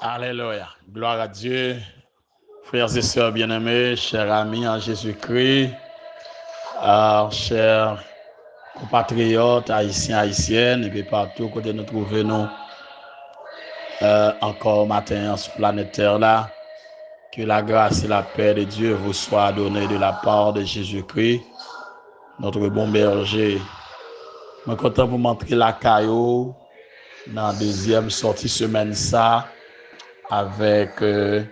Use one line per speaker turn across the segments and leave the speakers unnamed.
Alléluia. Gloire à Dieu. Frères et sœurs bien-aimés, chers amis en Jésus-Christ, chers compatriotes, haïtiens, haïtiennes, et puis partout côté nous trouvons nous encore matin sur la planète Terre là. Que la grâce et la paix de Dieu vous soient données de la part de Jésus-Christ, notre bon berger. Je suis content pour montrer la caillou dans la deuxième sortie semaine ça avec le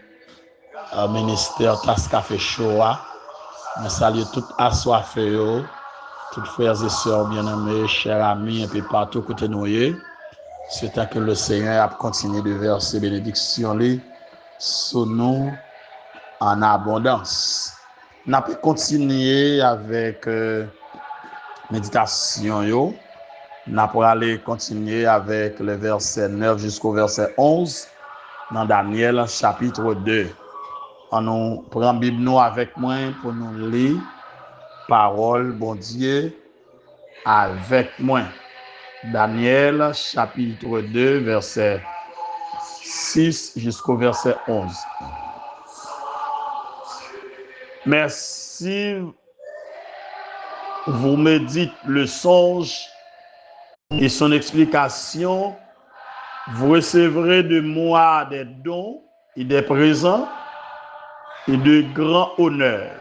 ministère Tascafé Shoah. Je salue tout assoiffé, tous frères et sœurs bien-aimés, chers amis, et puis partout côté nous. C'est à que le Seigneur a continué de verser bénédiction sur nous en abondance. On a pu continuer avec méditation. On a pu aller continuer avec le verset 9 jusqu'au verset 11 dans Daniel chapitre 2. On nous prend Bible nous avec moi pour nous lire parole bon Dieu avec moi. Daniel chapitre 2 verset 6 jusqu'au verset 11. Mais si vous me dites le songe et son explication, vous recevrez de moi des dons et des présents et de grands honneurs.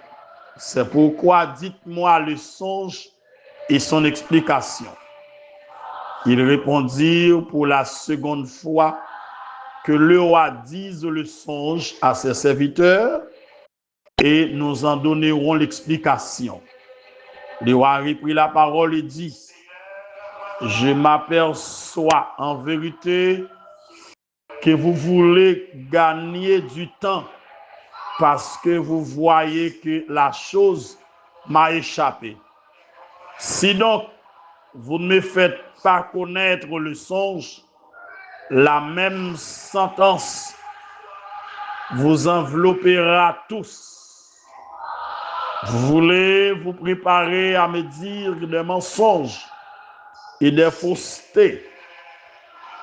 C'est pourquoi dites-moi le songe et son explication. Ils répondirent pour la seconde fois que le roi dise le songe à ses serviteurs et nous en donnerons l'explication. Le roi reprit la parole et dit: je m'aperçois en vérité que vous voulez gagner du temps parce que vous voyez que la chose m'a échappé. Si donc vous ne me faites pas connaître le songe, la même sentence vous enveloppera tous. Vous voulez vous préparer à me dire des mensonges et des faussetés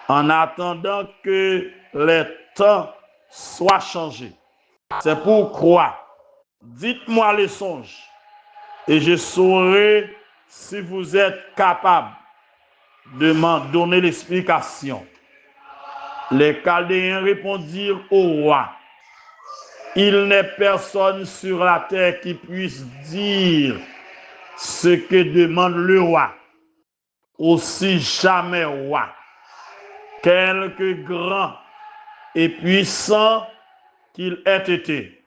en attendant que les temps soient changés. C'est pourquoi dites-moi les songes et je saurai si vous êtes capable de m'en donner l'explication. Les Chaldéens répondirent au roi: il n'est personne sur la terre qui puisse dire ce que demande le roi. Aussi jamais roi, quelque grand et puissant qu'il ait été,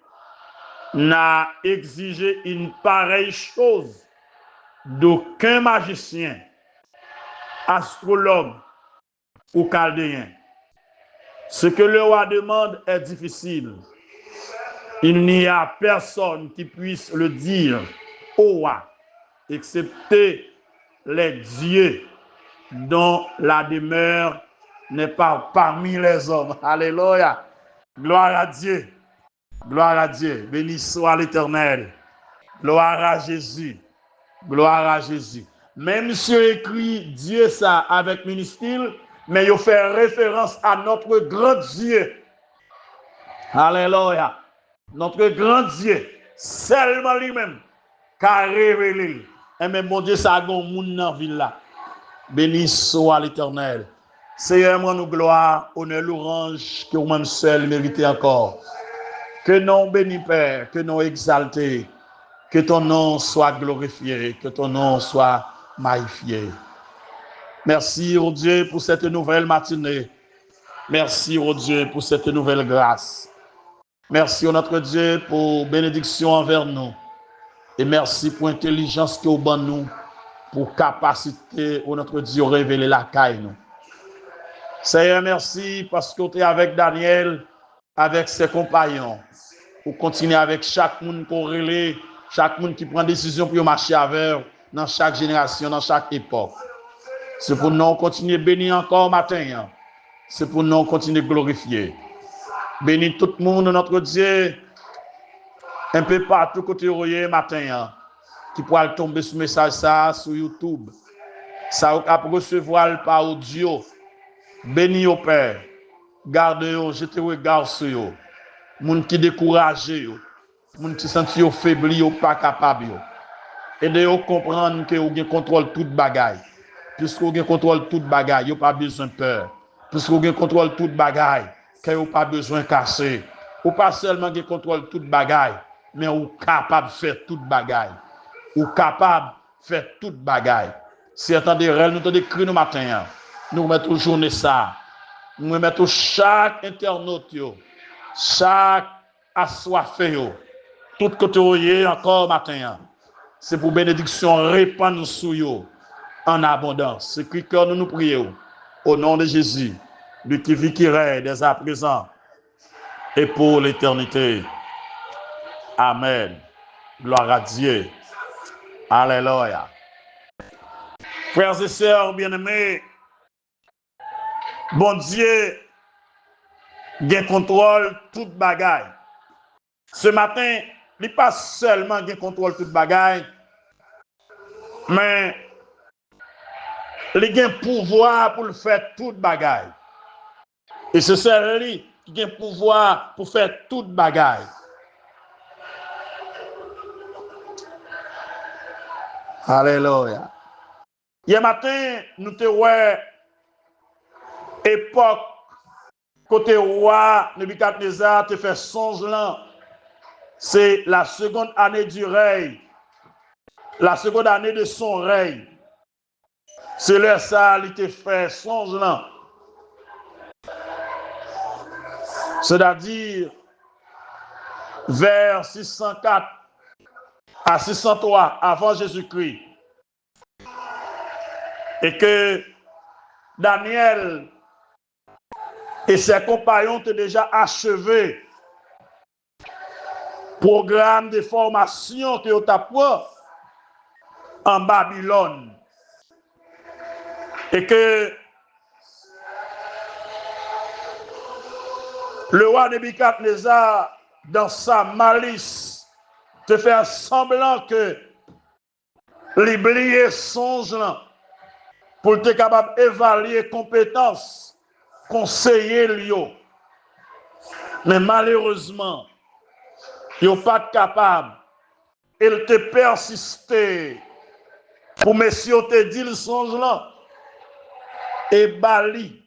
n'a exigé une pareille chose d'aucun magicien, astrologue ou chaldéen. Ce que le roi demande est difficile. Il n'y a personne qui puisse le dire au roi, excepté les dieux dont la demeure n'est pas parmi les hommes. Alléluia. Gloire à Dieu. Gloire à Dieu. Béni soit l'Éternel. Gloire à Jésus. Gloire à Jésus. Même si on écrit Dieu ça avec minuscule, mais il fait référence à notre grand Dieu. Alléluia. Notre grand Dieu, seulement lui-même, qui a révélé. Et même mon Dieu, ça a un monde dans la ville là. Béni soit l'Éternel. Seigneur, nous gloire, honneur, louange, que vous-même seul méritez encore. Que non béni Père, que non exalté, que ton nom soit glorifié, que ton nom soit magnifié. Merci, oh Dieu, pour cette nouvelle matinée. Merci, oh Dieu, pour cette nouvelle grâce. Merci, oh notre Dieu, pour bénédiction envers nous. Et merci pour l'intelligence que vous donnez nous, pour capacité, oh notre Dieu, révéler la caille nous. Seigneur, merci parce que tu es avec Daniel, avec ses compagnons. Pour continuer avec chaque monde pour relayer, chaque monde qui prend décision pour marcher avec dans chaque génération, dans chaque époque. C'est pour nous continuer bénir encore matin. C'est pour nous continuer glorifier. Bénis tout le monde, notre Dieu, un peu partout côté royer matin, qui pourra tomber sur message ça sur YouTube. Ça va recevoir par audio. Bénis au Père. Gardez yo, jetez regard sur yo. Moun qui découragé yo. Moun qui senti yo faibli yo pas capable yo. Aidez yo comprendre que vous avez contrôle toute bagaille. Puisque vous avez contrôle toute bagaille, vous pas besoin de peur. Puisque vous avez contrôle toute bagaille, que vous pas besoin de casser. Ou pas seulement avez contrôle toute bagaille, mais vous capable de faire toute bagaille. Ou capable de faire toute bagaille. Si attendez réel, nous attendons crier nos matins. Nous mettons journée ça. Nous mettons chaque internaute, chaque assoiffé, tout côté encore matin. C'est pour bénédiction répandre sur eux en abondance. C'est que nous nous prions au nom de Jésus, lui qui vit, qui règne dès à présent et pour l'éternité. Amen. Gloire à Dieu. Alléluia. Frères et sœurs bien-aimés, bon Dieu, il contrôle toute bagaille. Ce matin, il n'est pas seulement qu'il contrôle toute bagaille, mais il a un pouvoir pour faire toute bagaille. Et c'est celui qui a un pouvoir pour faire toute bagaille. Alléluia. Hier matin, nous te ouais époque côté roi Nebuchadnezzar te fait songe là. C'est la seconde année du règne. La seconde année de son règne. C'est là ça, il te fait songe là. C'est-à-dire vers 604 à 603 avant Jésus-Christ. Et que Daniel et ses compagnons ont déjà achevé programme de formation que vous avez en Babylone. Et que le roi Nebuchadnezzar, dans sa malice, te fait semblant que l'oublier songe là, pour être capable d'évaluer compétences, conseiller lui. Mais malheureusement, il n'est pas capable. Il te persisté pour messieurs te dit le songe là et bali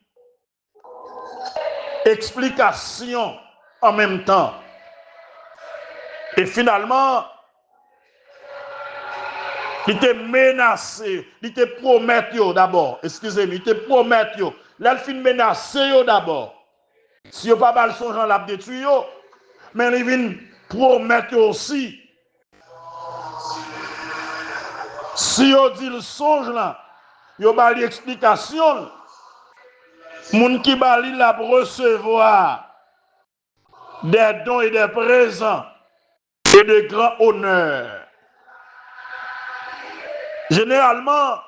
explication en même temps. Et finalement, il te menacé, il te promet d'abord. Excusez-moi, il te promet là il fin menacé d'abord. Si vous pas mal songe l'a détruit mais il vient promettre aussi. Si vous dit le songe là, vous pas l'explication. Moun qui bali la recevoir des dons et des présents et de grands honneurs. Généralement,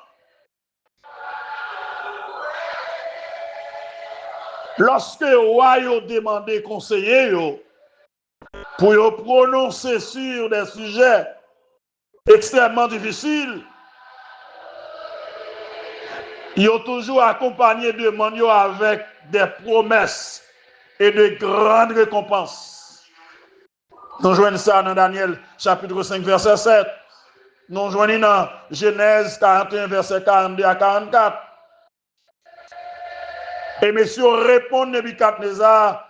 lorsque le roi a demandé conseiller pour prononcer sur des sujets extrêmement difficiles, ils ont toujours accompagné de demande avec des promesses et de grandes récompenses. Nous joignons ça dans Daniel chapitre 5 verset 7. Nous joignons dans Genèse 41 verset 42 à 44. Et messieurs répondent Nebuchadnezzar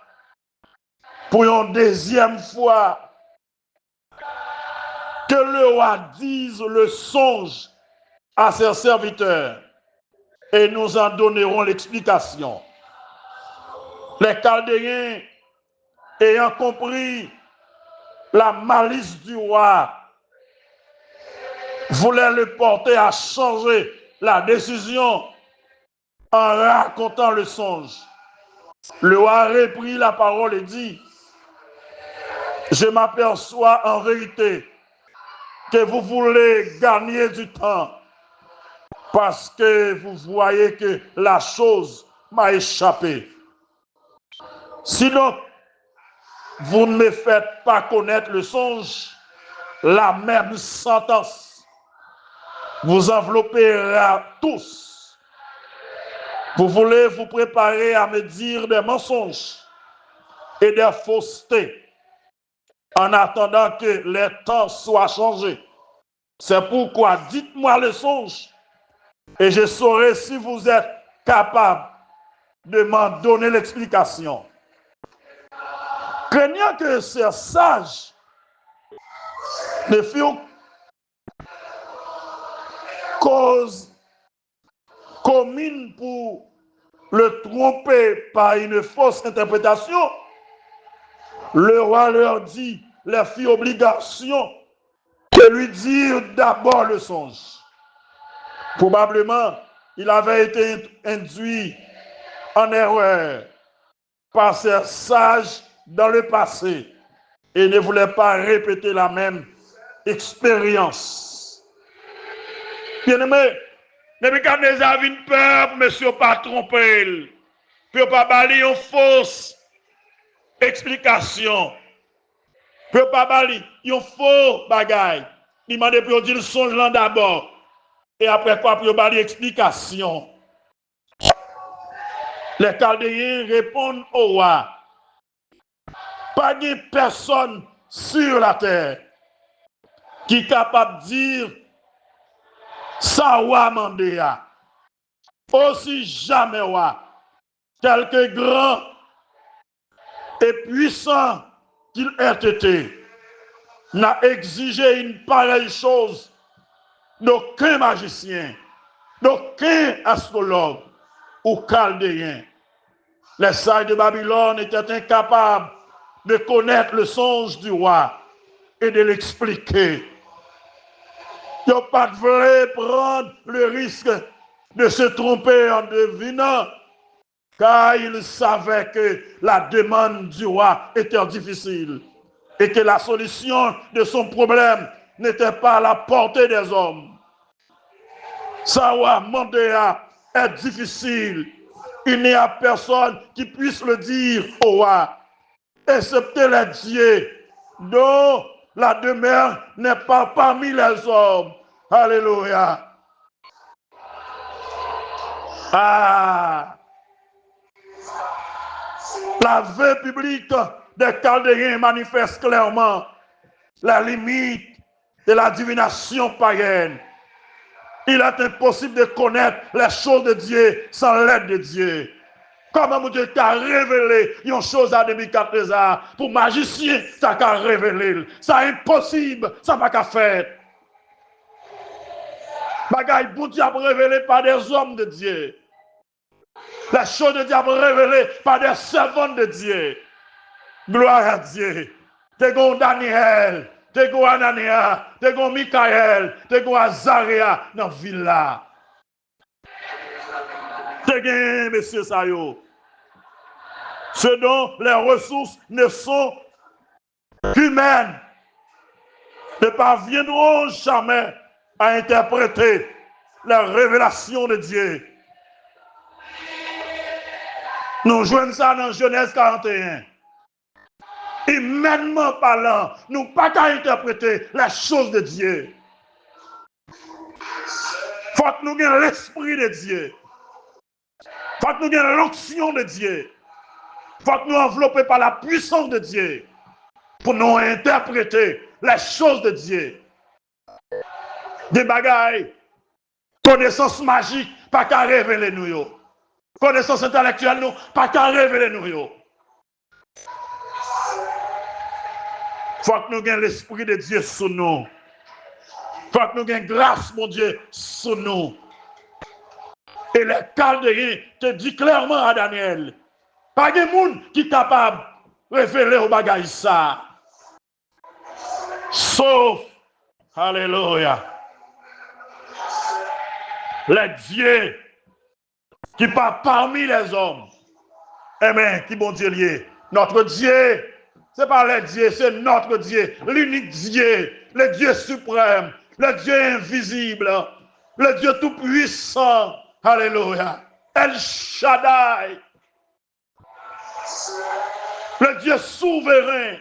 pour une deuxième fois que le roi dise le songe à ses serviteurs et nous en donnerons l'explication. Les Chaldéens, ayant compris la malice du roi, voulaient le porter à changer la décision en racontant le songe. Le roi reprit la parole et dit: je m'aperçois en vérité que vous voulez gagner du temps parce que vous voyez que la chose m'a échappé. Si donc vous ne me faites pas connaître le songe, la même sentence vous enveloppera tous. Vous voulez vous préparer à me dire des mensonges et des faussetés en attendant que les temps soient changés. C'est pourquoi dites-moi le songe et je saurai si vous êtes capable de m'en donner l'explication. Craignant que ces sages ne furent cause commune pour le tromper par une fausse interprétation, le roi leur dit, leur fit obligation de lui dire d'abord le songe. Probablement, il avait été induit en erreur par ces sages dans le passé et ne voulait pas répéter la même expérience. Bien-aimé, Nebuchadnezzar avait une peur pour monsieur pas tromper, pour pas balayer une fausse explication, pour pas balayer une faux bagaille. Il m'a dit pour dire le songe là d'abord et après quoi pour balayer explication. Les Chaldéens répondent au roi. Pas de personne sur la terre qui est capable de dire ça roi mandéa. Aussi jamais roi, quelque grand et puissant qu'il ait été, n'a exigé une pareille chose d'aucun magicien, d'aucun astrologue ou chaldéen. Les sages de Babylone étaient incapables de connaître le songe du roi et de l'expliquer. Ils n'ont pas voulu prendre le risque de se tromper en devinant, car ils savaient que la demande du roi était difficile et que la solution de son problème n'était pas à la portée des hommes. Savoir Mandéa est difficile. Il n'y a personne qui puisse le dire au roi, excepté les dieux, dont la demeure n'est pas parmi les hommes. Alléluia. Ah! La vue publique des Chaldéens manifeste clairement la limite de la divination païenne. Il est impossible de connaître les choses de Dieu sans l'aide de Dieu. Comment mon Dieu t'a révélé une chose à Nebuchadnezzar pour magicien, ça t'a révélé. C'est impossible, ça va qu'à faire. Bagaille, bon Dieu a révélé par des hommes de Dieu. La chose de Dieu a révélée par des servants de Dieu. Gloire à Dieu. T'es gon Daniel, t'es gon Anania, t'es gon Michael, t'es gon Azaria dans la ville là. T'es gon monsieur Sayo. Ce dont les ressources ne sont qu'humaines, ne parviendront jamais à interpréter la révélation de Dieu. Nous jouons ça dans Genèse 41. Humainement parlant, nous pas qu'à interpréter la chose de Dieu. Faut que nous ayons l'esprit de Dieu. Faut que nous ayons l'onction de Dieu. Faut que nous envelopper par la puissance de Dieu pour nous interpréter les choses de Dieu. Des bagailles, connaissance magique, pas qu'à révéler nous. Connaissance intellectuelle, nous, pas qu'à révéler nous. Faut que nous ayons l'esprit de Dieu sur nous. Faut que nous ayons grâce, mon Dieu, sur nous. Et les Chaldéens te dit clairement à Daniel, pas de monde qui est capable de révéler au bagage ça. Sauf, alléluia, les dieux qui partent parmi les hommes. Amen, qui bon Dieu lié. Notre Dieu, ce n'est pas le Dieu, c'est notre Dieu, l'unique Dieu, le Dieu suprême, le Dieu invisible, le Dieu tout-puissant. Alléluia. El Shaddai. Le Dieu souverain.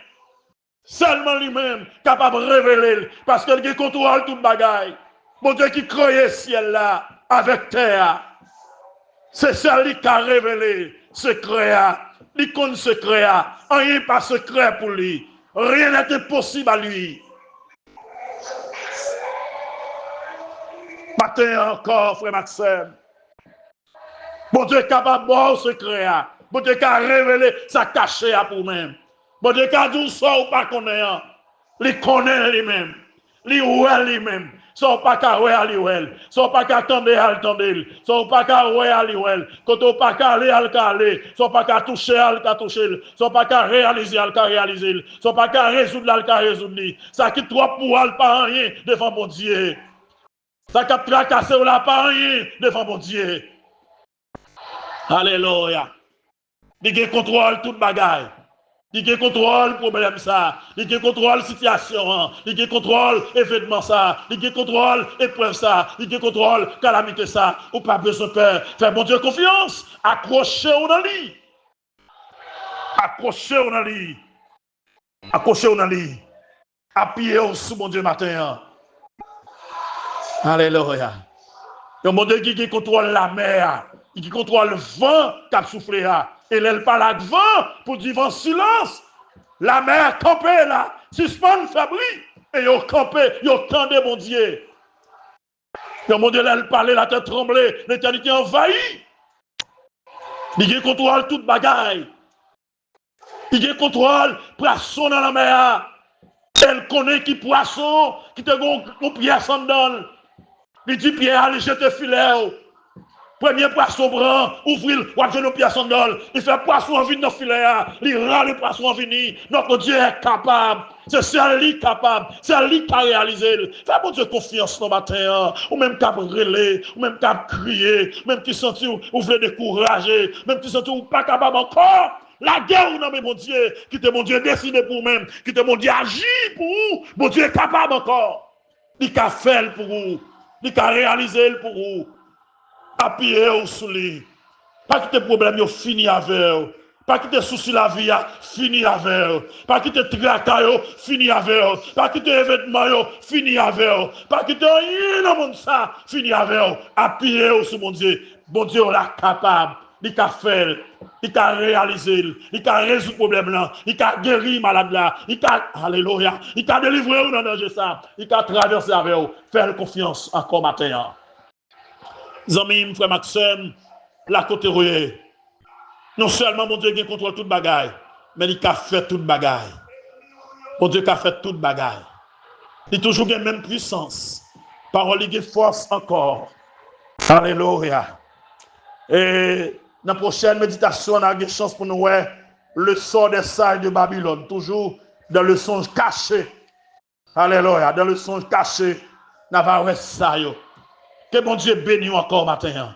Seulement lui-même capable de révéler. Parce qu'il contrôle toute bagaille. Mon Dieu qui croyait ciel là avec terre. C'est celui qui a révélé secret. Il connaît secret. Rien pas secret pour lui. Rien n'est impossible à lui. Matin encore, frère Maxime. Bon Dieu est capable de voir secret. Bon Dieu qui a révélé sa cachée pour lui-même. Bon Dieu qui a dit ça ou pas connaît. Il connaît lui-même. Il ouè lui-même. Son pas qu'à ouè à l'ouèl. Son pas qu'à attendre à l'attendre. Son pas qu'à ouè à l'ouèl. Quand on pas qu'à aller à aller. Son pas qu'à toucher à toucher. Son pas qu'à réaliser à réaliser. Son pas qu'à résoudre à résoudre. Ça qui trop pour elle pas rien devant mon Dieu. Ça qui a tracassé ou la pas rien devant mon Dieu. Alléluia. Il contrôle toute bagaille. Il contrôle problème ça, il contrôle situation, il contrôle événement ça, il contrôle épreuve ça, il contrôle calamité ça. Ou pas besoin de peur. Fais mon Dieu confiance. Accrochez-vous dans lui. Accrochez-vous dans lui. Accrochez-vous dans lui. Appuyez-vous sur mon Dieu matin. Alléluia. Et mon Dieu qui contrôle la mer, qui contrôle le vent qui a soufflé. Et elle parle de vent pour dire vent silence. La mer campée là, suspend faibli. Et ils ont campé, ils ont tendu mon Dieu. Et mon Dieu, elle parlait, la tête tremblée, l'éternité envahie. Il contrôle toute bagaille. Il contrôle poisson dans la mer. Elle connaît qui poisson, qui te gon pierre sans donne. Il dit Pierre, allez jeter filet. Premier poisson brun, ouvrir, ou jeter nos pierres sans donne. Il fait poisson en vie dans le filet. Il rend les poissons en vie. Notre Dieu est capable. C'est celui capable. C'est lui qui a réalisé. Fais mon Dieu confiance ce matin. Ou même qui a brûlé, ou même qui a crié, même qui senti ou voulait décourager, même qui senti ou pas capable encore. La guerre, ou non, mais mon Dieu, qui était mon Dieu décidé pour vous-même, qui était mon Dieu agi pour vous, mon Dieu est capable encore. Il a fait pour vous, il a réalisé pour vous. Appuyez-vous sur lui. Pas que tes problèmes sont finis avec vous. Pas que tes soucis de la vie fini avec vous. Pas que tes tracas fini avec vous. Pas que tes événements fini avec vous. Pas que tes rien dans le monde ça fini avec vous. Appuyez-vous sur mon Dieu. Mon Dieu est capable. Il a fait, il a réalisé, il a résolu le problème là, il a guéri le malade là, il a, alléluia, il a délivré dans le danger ça, il a traversé avec vous. Faites confiance encore matin. Amis, frère Maxime, la côté rouillée. Non seulement mon Dieu qui contrôle toute bagaille, mais il a fait toute bagaille. Mon Dieu qui a fait toute bagaille. Il a toujours la même puissance. Parole, il a force encore. Alléluia. Et dans la prochaine méditation, on a une chance pour nous voir le sort des sages de Babylone. Toujours dans le songe caché. Alléluia. Dans le songe caché, on va voir ça. Que mon Dieu bénisse encore matin.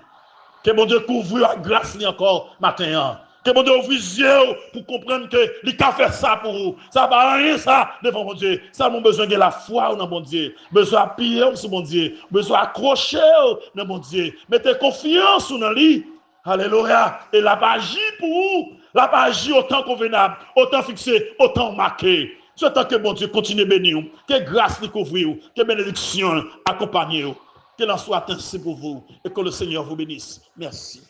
Que mon Dieu couvre la grâce encore matin. Que mon Dieu ouvre les yeux pour comprendre que il a fait ça pour vous. Ça ne va rien ça devant mon Dieu. Ça a besoin de la foi dans mon Dieu. Besoin d'appuyer sur mon Dieu. Besoin d'accrocher dans mon Dieu. Mettez confiance dans lui. Alléluia. Et la magie pour vous. La magie autant convenable, autant fixé, autant marqué. C'est tant que mon Dieu continue à bénir. Que grâce nous couvre. Que bénédiction accompagne. Que l'en soit ainsi pour vous. Et que le Seigneur vous bénisse. Merci.